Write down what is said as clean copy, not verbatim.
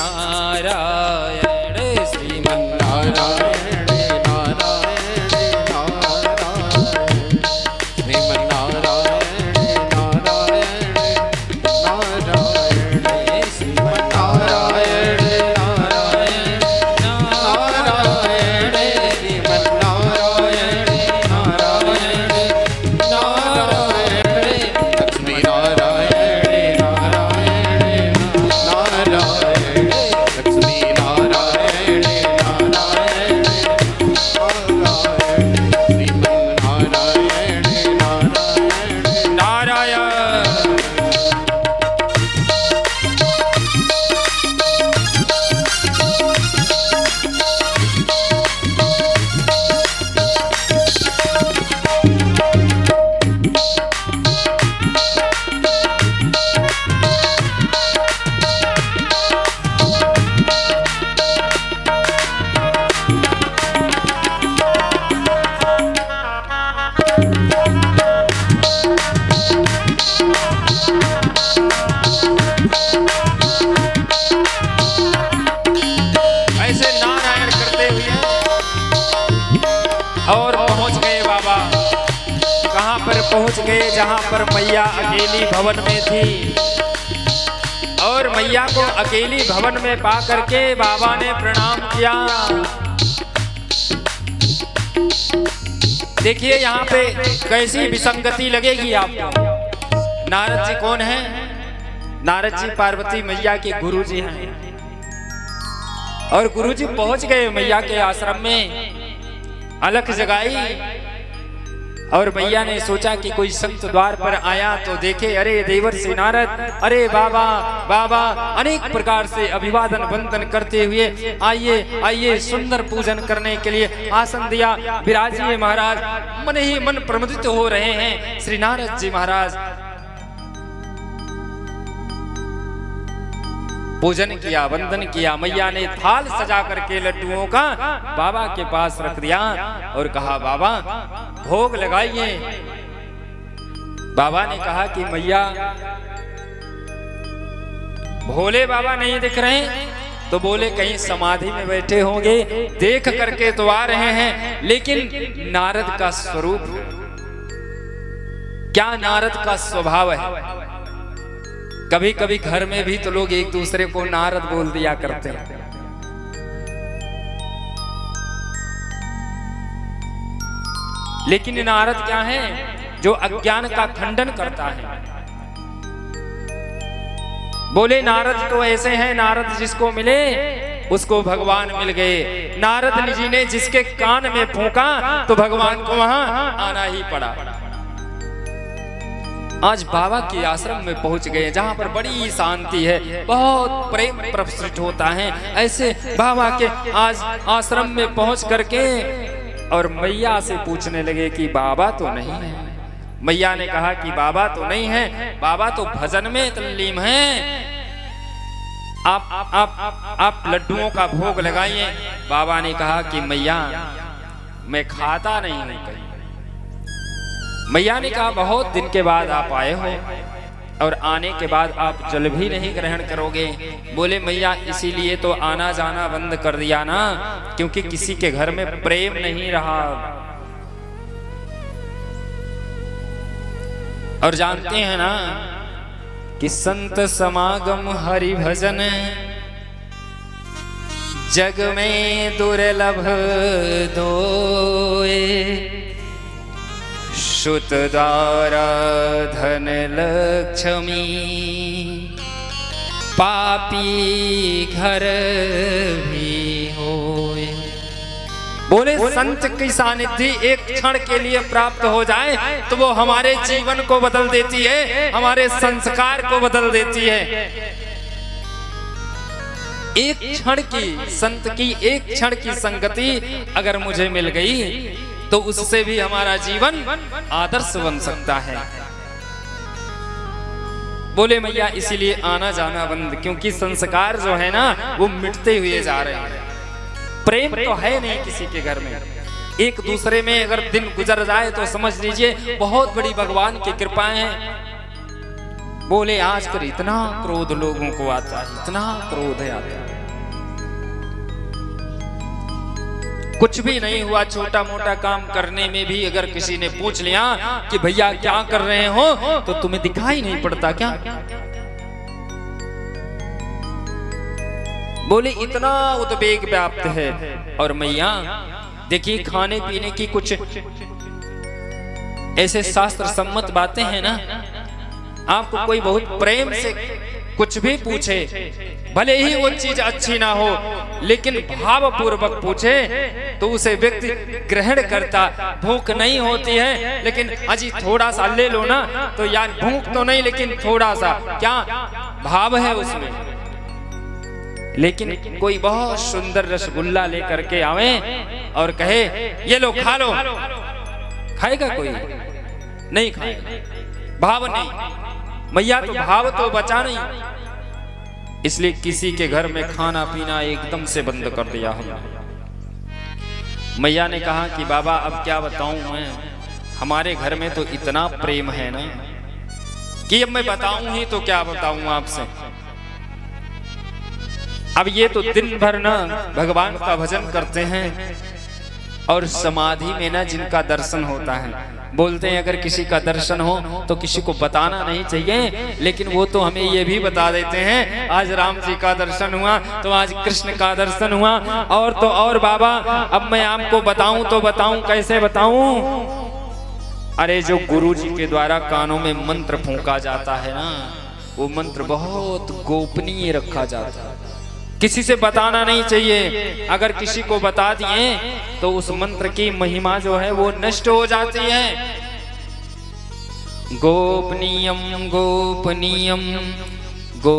नारायण श्रीमन्नारायण पहुंच गए जहां पर मैया अकेली भवन में थी। और मैया को अकेली भवन में पा करके बाबा ने प्रणाम किया। देखिए यहाँ पे कैसी विसंगति लगेगी आपको। नारद जी कौन है? नारद जी पार्वती मैया के गुरुजी हैं। और गुरुजी पहुंच गए मैया के आश्रम में, अलख जगाई। और मैया ने सोचा कि कोई संत द्वार पर आया तो देखे, अरे देवर्षि नारद, अरे बाबा बाबा, अनेक प्रकार से अभिवादन वंदन करते हुए आइए आइए सुंदर पूजन करने के लिए आसन दिया। विराजिए महाराज। मन ही मन प्रमुदित हो रहे हैं श्री नारद जी महाराज। पूजन किया, वंदन किया। मैया ने थाल सजा करके लड्डुओं का बाबा के पास रख दिया और कहा, बाबा भोग लगाइए। बाबा ने कहा कि मैया, भोले बाबा नहीं दिख रहे, तो बोले कहीं समाधि में बैठे होंगे, देख करके तो आ रहे हैं, लेकिन नारद का स्वरूप क्या, नारद का स्वभाव है। कभी कभी घर में भी तो लोग एक दूसरे को नारद बोल दिया करते हैं। लेकिन नारद क्या है? जो अज्ञान का खंडन करता है। बोले नारद तो ऐसे हैं, नारद जिसको मिले उसको भगवान मिल गए। नारद जी ने जिसके कान में फूंका तो भगवान को वहां आना ही पड़ा। आज बाबा के आश्रम में पहुंच गए जहां पर बड़ी शांति है, बहुत प्रेम प्रसृत होता है। ऐसे बाबा के आज आश्रम में पहुंच करके और मैया से पूछने लगे कि बाबा तो नहीं है। मैया ने कहा कि बाबा तो नहीं है, बाबा तो भजन में तल्लीन हैं। आप लड्डुओं का भोग लगाइए। बाबा ने कहा कि मैया मैं खाता नहीं हूं कहीं। मैया ने कहा बहुत दिन के बाद आप आए हो और आने के बाद आप जल भी नहीं ग्रहण करोगे। बोले मैया इसीलिए तो आना जाना बंद कर दिया ना, क्योंकि किसी के घर में प्रेम नहीं रहा। और जानते हैं ना कि संत समागम हरि भजन जग में दुर्लभ दोए, श्रुत द्वारा धन लक्ष्मी, पापी घर भी होए। बोले संत की सानिध्य एक क्षण के लिए प्राप्त हो जाए तो वो हमारे जीवन को बदल देती है, हमारे संस्कार को बदल देती है। एक क्षण की संत की एक क्षण की संगति अगर मुझे मिल गई तो उससे भी हमारा जीवन आदर्श बन सकता है। बोले मैया इसीलिए आना जाना बंद, क्योंकि संस्कार जो है ना वो मिटते हुए जा रहे हैं। प्रेम तो है नहीं किसी के घर में। एक दूसरे में अगर दिन गुजर जाए तो समझ लीजिए बहुत बड़ी भगवान की कृपाएं हैं। बोले आजकल इतना क्रोध लोगों को आता है, इतना क्रोध आता है। कुछ भी नहीं हुआ, छोटा मोटा काम करने में भी अगर किसी ने पूछ लिया कि भैया क्या कर रहे हो, तो तुम्हें दिखाई नहीं पड़ता क्या? बोले इतना उद्वेग व्याप्त है। और मैया देखिए, खाने पीने की कुछ ऐसे शास्त्र सम्मत बातें हैं ना, आपको कोई बहुत प्रेम से कुछ भी पूछे, भले ही वो चीज अच्छी ना हो, लेकिन भाव पूर्वक पूछे तो उसे व्यक्ति ग्रहण करता। भूख नहीं होती है लेकिन अजी थोड़ा सा ले लो ना, तो यार भूख तो नहीं लेकिन थोड़ा सा, क्या भाव है उसमें। लेकिन कोई बहुत सुंदर रसगुल्ला लेकर के आवे और कहे ये लो खा लो, खाएगा कोई? नहीं खाएगा, भाव नहीं। मैया तो भाव तो बचा नहीं, इसलिए किसी के घर में खाना पीना एकदम से बंद कर दिया हमने। मैया ने कहा कि बाबा अब क्या बताऊं मैं, हमारे घर में तो इतना प्रेम है ना कि अब मैं बताऊं ही तो क्या बताऊं आपसे। अब ये तो दिन भर ना भगवान का भजन करते हैं और समाधि में ना जिनका दर्शन होता है, बोलते हैं अगर किसी का दर्शन हो तो किसी को बताना नहीं चाहिए, लेकिन वो तो हमें ये भी बता देते हैं आज राम जी का दर्शन हुआ तो आज कृष्ण का दर्शन हुआ। और तो और बाबा अब मैं आपको बताऊं तो बताऊं, कैसे बताऊं? अरे जो गुरु जी के द्वारा कानों में मंत्र फूंका जाता है ना, वो मंत्र बहुत गोपनीय रखा जाता है, किसी से बताना नहीं चाहिए। अगर किसी को बता दिए तो उस मंत्र की महिमा जो है वो नष्ट हो जाती है। गोपनीयम गोपनीयम गो